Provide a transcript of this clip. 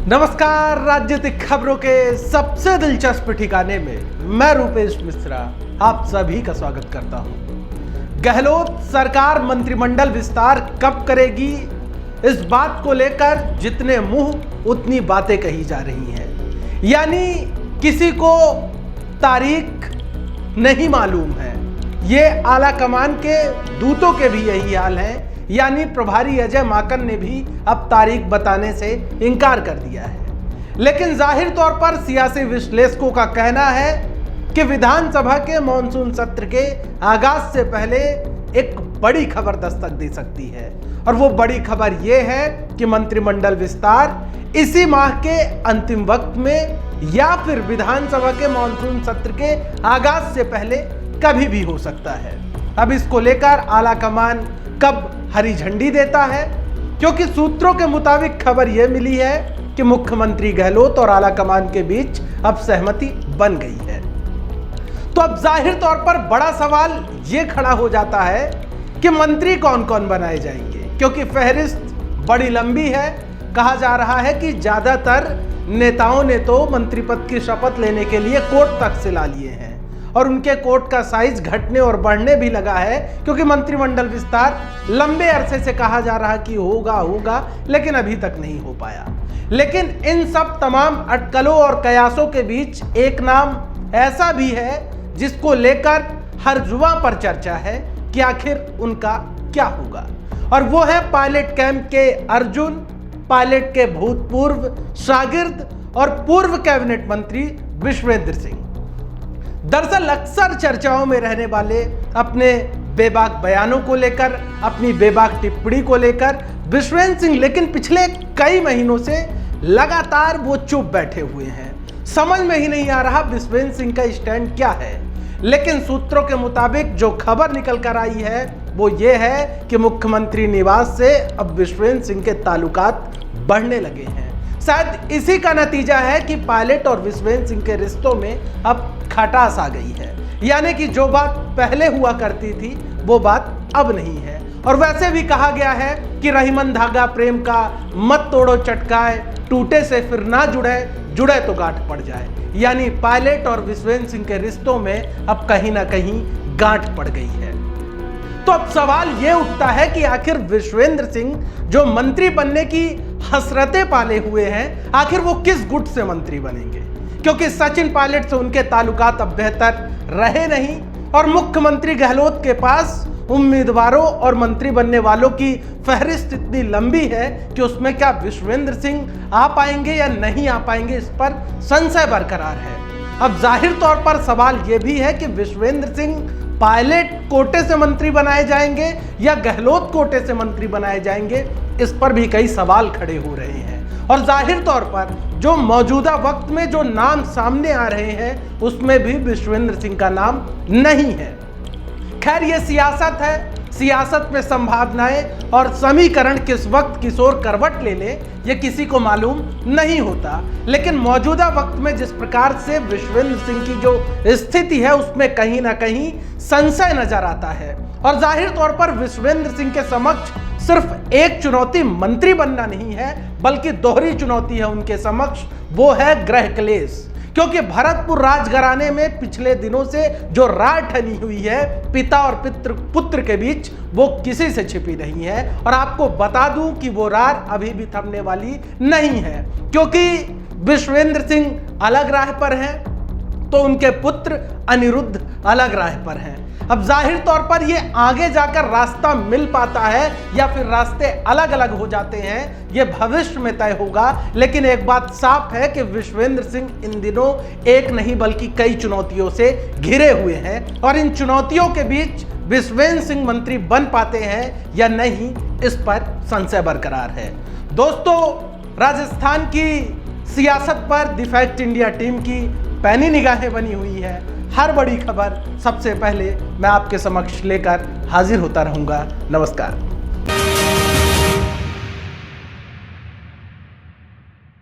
नमस्कार, राजनीतिक खबरों के सबसे दिलचस्प ठिकाने में मैं रूपेश मिश्रा आप सभी का स्वागत करता हूं। गहलोत सरकार मंत्रिमंडल विस्तार कब करेगी, इस बात को लेकर जितने मुंह उतनी बातें कही जा रही हैं। यानी किसी को तारीख नहीं मालूम है। ये आला कमान के दूतों के भी यही हाल है। यानी प्रभारी अजय माकन ने भी अब तारीख बताने से इनकार कर दिया है। लेकिन जाहिर तौर पर सियासी विश्लेषकों का कहना है कि विधानसभा के मॉनसून सत्र के आगाज से पहले एक बड़ी खबर दस्तक दे सकती है। और वो बड़ी खबर ये है कि मंत्रिमंडल विस्तार इसी माह के अंतिम वक्त में या फिर विधानसभा के मॉनसून सत्र के आगाज से पहले कभी भी हो सकता है। अब इसको लेकर आला कमान कब हरी झंडी देता है, क्योंकि सूत्रों के मुताबिक खबर यह मिली है कि मुख्यमंत्री गहलोत और आला कमान के बीच अब सहमति बन गई है। तो अब जाहिर तौर पर बड़ा सवाल यह खड़ा हो जाता है कि मंत्री कौन कौन बनाए जाएंगे, क्योंकि फहरिस्त बड़ी लंबी है। कहा जा रहा है कि ज्यादातर नेताओं ने तो मंत्री पद की शपथ लेने के लिए कोर्ट तक से ला लिए हैं और उनके कोर्ट का साइज घटने और बढ़ने भी लगा है, क्योंकि मंत्रिमंडल विस्तार लंबे अरसे से कहा जा रहा कि होगा, लेकिन अभी तक नहीं हो पाया। लेकिन इन सब तमाम अटकलों और कयासों के बीच एक नाम ऐसा भी है जिसको लेकर हर जुबां पर चर्चा है कि आखिर उनका क्या होगा, और वो है पायलट कैंप के अर्जुन, पायलट के भूतपूर्व शागिर्द और पूर्व कैबिनेट मंत्री विश्वेंद्र सिंह। दरअसल अक्सर चर्चाओं में रहने वाले अपने बेबाक बयानों को लेकर, अपनी बेबाक टिप्पणी को लेकर विश्वेंद्र सिंह लेकिन पिछले कई महीनों से लगातार वो चुप बैठे हुए हैं। समझ में ही नहीं आ रहा विश्वेंद्र सिंह का स्टैंड क्या है। लेकिन सूत्रों के मुताबिक जो खबर निकल कर आई है वो ये है कि मुख्यमंत्री निवास से अब विश्वेंद्र सिंह के ताल्लुकात बढ़ने लगे हैं। शायद इसी का नतीजा है कि पायलट और विश्वेंद्र सिंह के रिश्तों में अब खटास आ गई है। यानी कि जो बात पहले हुआ करती थी वो बात अब नहीं है। और वैसे भी कहा गया है कि रहीमन धागा प्रेम का मत तोड़ो चटकाए, टूटे से फिर ना जुड़े तो गांठ पड़ जाए। यानी पायलट और विश्वेंद्र सिंह के रिश्तों में अब कहीं ना कहीं गांठ पड़ गई है। तो अब सवाल यह उठता है कि आखिर विश्वेंद्र सिंह जो मंत्री बनने की हसरतें पाले हुए हैं, आखिर वो किस गुट से मंत्री बनेंगे, क्योंकि सचिन पायलट से उनके ताल्लुकात अब बेहतर रहे नहीं और मुख्यमंत्री गहलोत के पास उम्मीदवारों और मंत्री बनने वालों की फहरिस्त इतनी लंबी है कि उसमें क्या विश्वेंद्र सिंह आ पाएंगे या नहीं आ पाएंगे, इस पर संशय बरकरार है। अब जाहिर तौर पर सवाल यह भी है कि विश्वेंद्र सिंह पायलट कोटे से मंत्री बनाए जाएंगे या गहलोत कोटे से मंत्री बनाए जाएंगे, इस पर भी कई सवाल खड़े हो रहे हैं। और जाहिर तौर पर जो मौजूदा वक्त में जो नाम सामने आ रहे हैं उसमें भी विश्वेंद्र सिंह का नाम नहीं है। खैर ये सियासत है, सियासत में संभावनाएं और समीकरण किस वक्त किस ओर करवट ले ले ये किसी को मालूम नहीं होता। लेकिन मौजूदा वक्त में जिस प्रकार से विश्वेंद्र सिंह की जो स्थिति है उसमें कहीं ना कहीं संशय नजर आता है। और जाहिर तौर पर विश्वेंद्र सिंह के समक्ष सिर्फ एक चुनौती मंत्री बनना नहीं है, बल्कि दोहरी चुनौती है उनके समक्ष, वो है गृह क्लेश। क्योंकि भरतपुर राजघराने में पिछले दिनों से जो रार ठनी हुई है पिता और पुत्र के बीच, वो किसी से छिपी नहीं है। और आपको बता दूं कि वो रार अभी भी थमने वाली नहीं है, क्योंकि विश्वेंद्र सिंह अलग राह पर हैं तो उनके पुत्र अनिरुद्ध अलग राह पर हैं। अब जाहिर तौर पर ये आगे जाकर रास्ता मिल पाता है या फिर रास्ते अलग अलग हो जाते हैं, ये भविष्य में तय होगा। लेकिन एक बात साफ है कि विश्वेंद्र सिंह इन दिनों एक नहीं बल्कि कई चुनौतियों से घिरे हुए हैं, और इन चुनौतियों के बीच विश्वेंद्र सिंह मंत्री बन पाते हैं या नहीं, इस पर संशय बरकरार है। दोस्तों, राजस्थान की सियासत पर द फैक्ट इंडिया टीम की पैनी निगाहें बनी हुई है। हर बड़ी खबर सबसे पहले मैं आपके समक्ष लेकर हाजिर होता रहूंगा। नमस्कार।